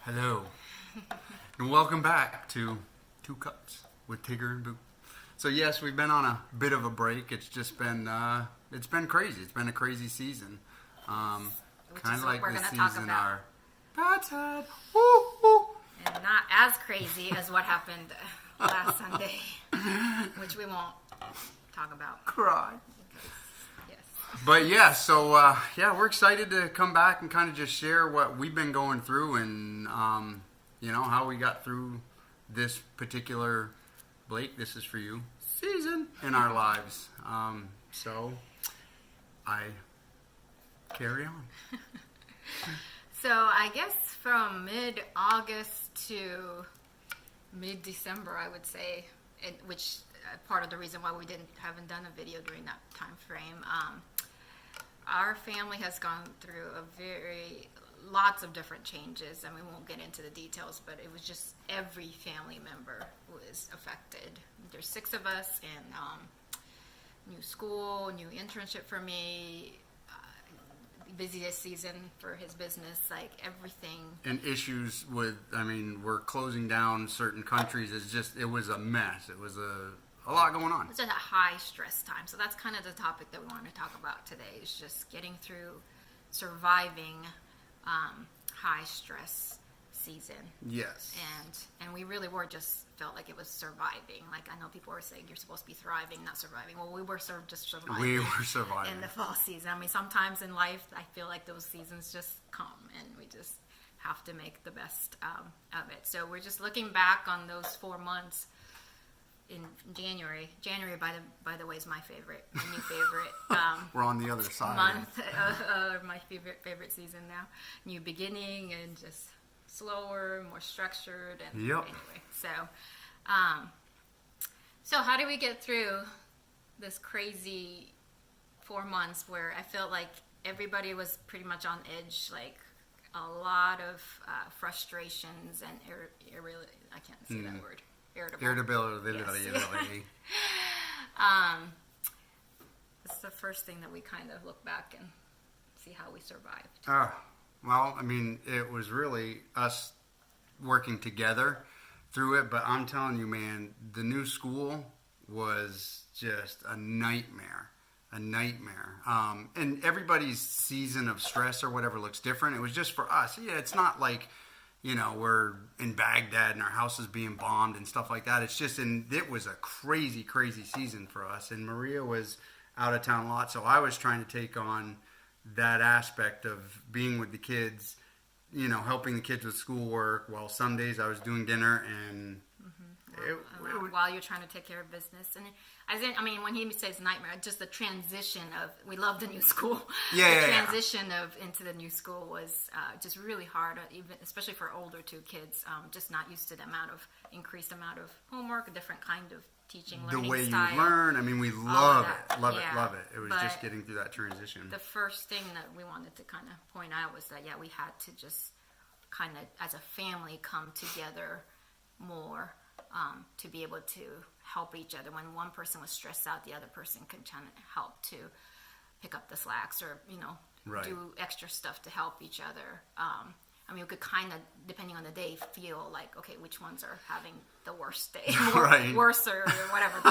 Hello, and welcome back to Two Cups with Tigger and Boo. So yes, we've been on a bit of a break. It's just been it's been crazy. It's been a crazy season. Kind of like the season our Pats had. Woo, woo. And not as crazy as what happened last Sunday, which we won't talk about. Cry. Yes. But yeah, so we're excited to come back and kind of just share what we've been going through and how we got through this particular Blake. This is for you season in our lives. So I carry on. So I guess from mid-August to mid-December, I would say, which part of the reason why we haven't done a video during that time frame. Our family has gone through lots of different changes, and we won't get into the details, but it was just every family member was affected. There's 6 of us, and new school, new internship for me, busiest season for his business, like everything. And issues with, we're closing down certain countries. It was a mess. It was a lot going on. It's just a high stress time. So that's kind of the topic that we want to talk about today, is just getting through surviving high stress season. Yes. And we really just felt like it was surviving. Like, I know people were saying you're supposed to be thriving, not surviving. Well, we were just surviving. We were surviving. In the fall season. Sometimes in life, I feel like those seasons just come, and we just have to make the best of it. So we're just looking back on those 4 months in January. January, by the way, is my new favorite. We're on the other side. Month of my favorite season now. New beginning and just slower, more structured, and yep. Anyway, so how do we get through this crazy 4 months where I felt like everybody was pretty much on edge, like a lot of frustrations and I can't say that word. Irritability. Yes. It's the first thing that we kind of look back and see how we survived. Well, it was really us working together through it, but I'm telling you, man, the new school was just a nightmare. And everybody's season of stress or whatever looks different. It was just for us. Yeah, it's not like, we're in Baghdad and our house is being bombed and stuff like that. It's just, it was a crazy, crazy season for us. And Maria was out of town a lot, so I was trying to take on that aspect of being with the kids, helping the kids with schoolwork, while some days I was doing dinner and while you're trying to take care of business. And when he says nightmare, just the transition of, we love the new school. The transition into the new school was just really hard, even especially for older 2 kids, just not used to the increased amount of homework, a different kind of teaching, learning the way style. You learn. We love it. It was just getting through that transition. The first thing that we wanted to kind of point out was that, we had to just kind of, as a family, come together more to be able to help each other. When one person was stressed out, the other person could kind of help to pick up the slacks or, do extra stuff to help each other. We could kind of, depending on the day, feel like, okay, which ones are having the worst day, worse or whatever,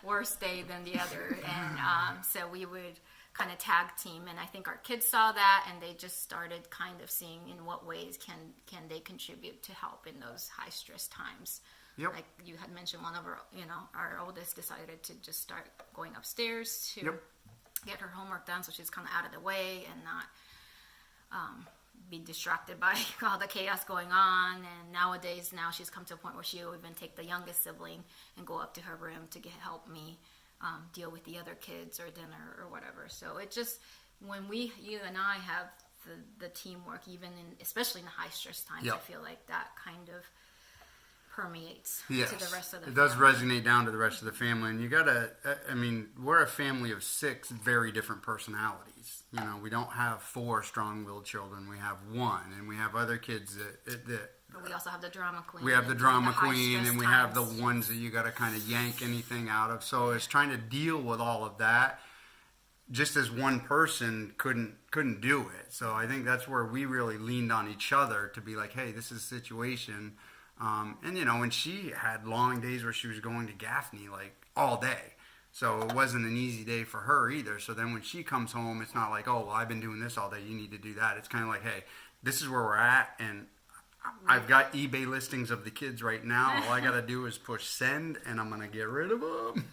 worst day than the other. And so we would kind of tag team, and I think our kids saw that, and they just started kind of seeing in what ways can they contribute to help in those high stress times. Yep. Like you had mentioned, one of our oldest decided to just start going upstairs to get her homework done, so she's kind of out of the way and not be distracted by all the chaos going on. And now she's come to a point where she'll even take the youngest sibling and go up to her room to help me deal with the other kids or dinner or whatever. So it just, when you and I have the teamwork, especially in the high stress times, I feel like that kind of permeates to the rest of the family. It does resonate down to the rest of the family. And you gotta, we're a family of 6 very different personalities. We don't have 4 strong-willed children. We have 1, and we have other kids that but we also have the drama queen. We have the drama queen, and we have the ones that you got to kind of yank anything out of. So it's trying to deal with all of that just as one person couldn't do it. So I think that's where we really leaned on each other to be like, hey, this is a situation. And and she had long days where she was going to Gaffney like all day. So it wasn't an easy day for her either. So then when she comes home, it's not like, oh, well, I've been doing this all day, you need to do that. It's kind of like, hey, this is where we're at, and I've got eBay listings of the kids right now. All I got to do is push send, and I'm going to get rid of them.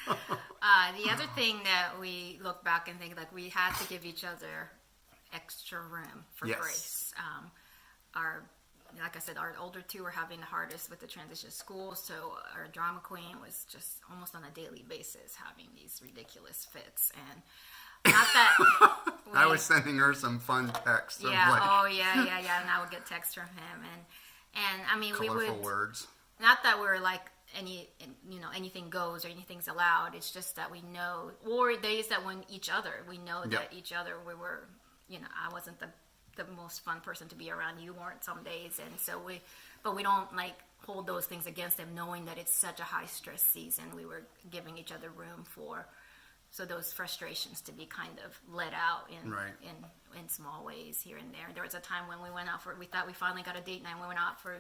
The other thing that we look back and think, like, we had to give each other extra room for Yes. grace. Like I said, our older two were having the hardest with the transition to school, so our drama queen was just almost on a daily basis having these ridiculous fits. And not that I was sending her some fun texts. yeah, of like and I would get texts from him, and I mean, we colorful would words. not that we're like anything goes or anything's allowed. It's just that we know, or days that when each other, we know that each other, we were, I wasn't the most fun person to be around. You weren't some days, and so but we don't like hold those things against them, knowing that it's such a high stress season. We were giving each other room so those frustrations to be kind of let out in small ways here and there. There was a time when we went out we thought we finally got a date night, and we went out for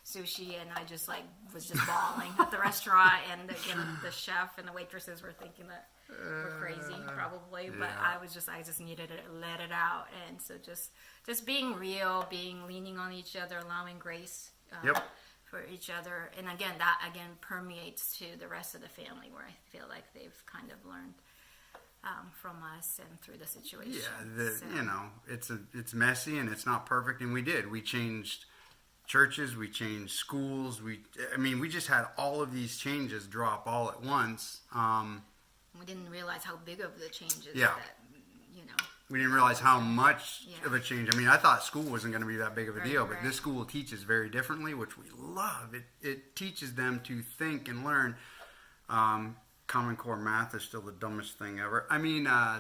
sushi, and I just was just bawling at the restaurant, and the chef and the waitresses were thinking that we're crazy probably, but I just needed to let it out. And so just being real, leaning on each other, allowing grace for each other, and that permeates to the rest of the family, where I feel like they've kind of learned from us and through the situation. It's messy and it's not perfect, and we changed churches, we changed schools, we just had all of these changes drop all at once. We didn't realize how big of the changes we didn't realize how much of a change. I thought school wasn't going to be that big of a deal, but this school teaches very differently, which we love. It teaches them to think and learn. Common Core math is still the dumbest thing ever.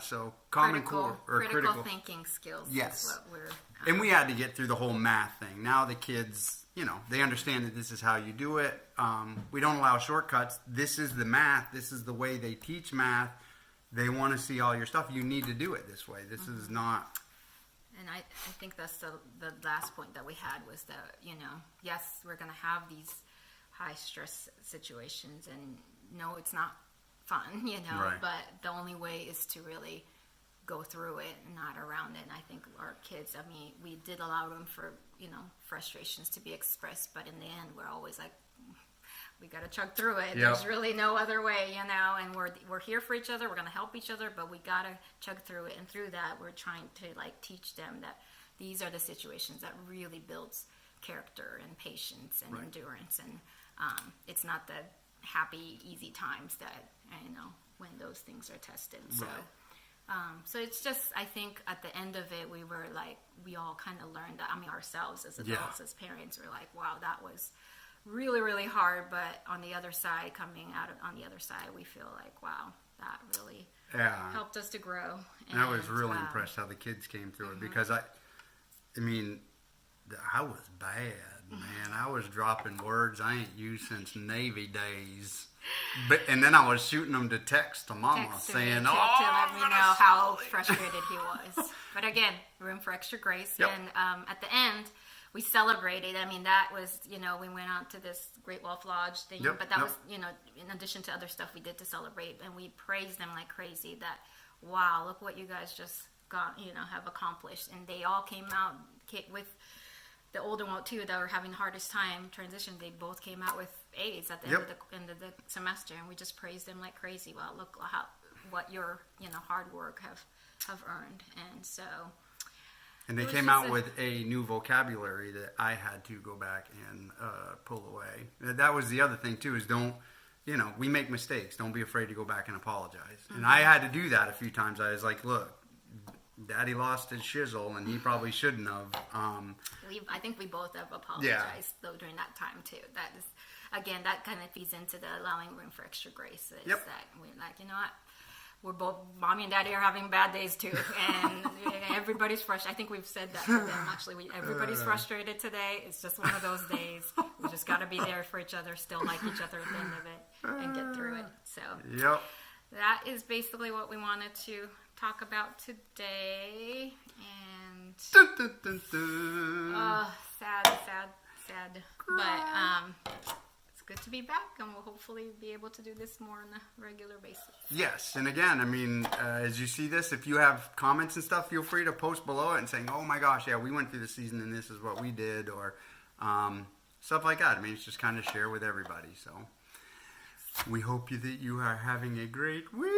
So Common Core or critical thinking skills. Yes, is what we're. And we had to get through the whole math thing. Now the kids, they understand that this is how you do it. We don't allow shortcuts. This is the math. This is the way they teach math. They want to see all your stuff. You need to do it this way. This is not. And I think that's the last point that we had was that, yes, we're going to have these high stress situations, and no, it's not fun, but the only way is to really go through it, not around it. And I think our kids, we did allow room for, frustrations to be expressed, but in the end, we're always like, we got to chug through it. Yep. There's really no other way, and we're here for each other. We're going to help each other, but we got to chug through it. And through that, we're trying to teach them that these are the situations that really builds character and patience and endurance. And it's not the happy, easy times that, when those things are tested. So, so it's just, I think at the end of it, we were we all kind of learned that, ourselves as adults, as parents, were like, wow, that was really, really hard. But on the other side, on the other side, we feel like, wow, that really helped us to grow. And I was really impressed how the kids came through it, because I was bad, man. I was dropping words I ain't used since Navy days. And then I was shooting them to text to Mama, saying, to let me know how frustrated he was. But again, room for extra grace. Yep. And at the end, we celebrated. That was, we went out to this Great Wolf Lodge thing, but that was, in addition to other stuff we did to celebrate, and we praised them like crazy that, wow, look what you guys just got, have accomplished. And they all came out with the older one too that were having the hardest time transition. They both came out with A's at the end of the semester, and we just praised them like crazy. Wow, look what your hard work have earned. And so. And they came out with a new vocabulary that I had to go back and pull away. That was the other thing too, is we make mistakes. Don't be afraid to go back and apologize. Mm-hmm. And I had to do that a few times. I was like, look, Daddy lost his shizzle, and he probably shouldn't have. I think we both have apologized though during that time too. That is, again, that kind of feeds into the allowing room for extra grace. Is that we're like, what? We're both, Mommy and Daddy are having bad days too, and everybody's frustrated. I think we've said that to them actually. Everybody's frustrated today. It's just one of those days. We just got to be there for each other, still like each other at the end of it, and get through it. So. Yep. that is basically what we wanted to talk about today. And Dun, dun, dun, dun. sad. But it's good to be back, and we'll hopefully be able to do this more on a regular basis. Yes, and again, I mean, as you see this, if you have comments and stuff, feel free to post below it and saying, "Oh my gosh, yeah, we went through the season and this is what we did," or stuff like that. I mean, it's just kind of share with everybody. So we hope that you are having a great week.